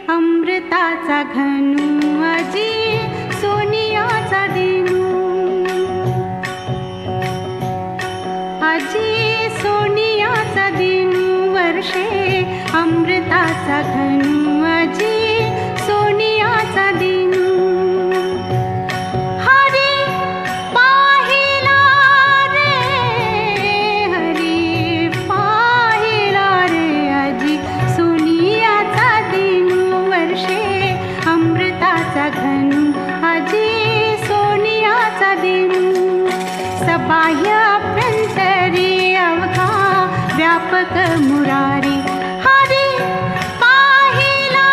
अमृताचा घनू अजी सोनियाचा दिनू अजी सोनियाचा दिनू वर्षे अमृताचा घनू अजी सोनियाचा दिनू बाह्याभ्यंतरी अवघा व्यापक मुरारी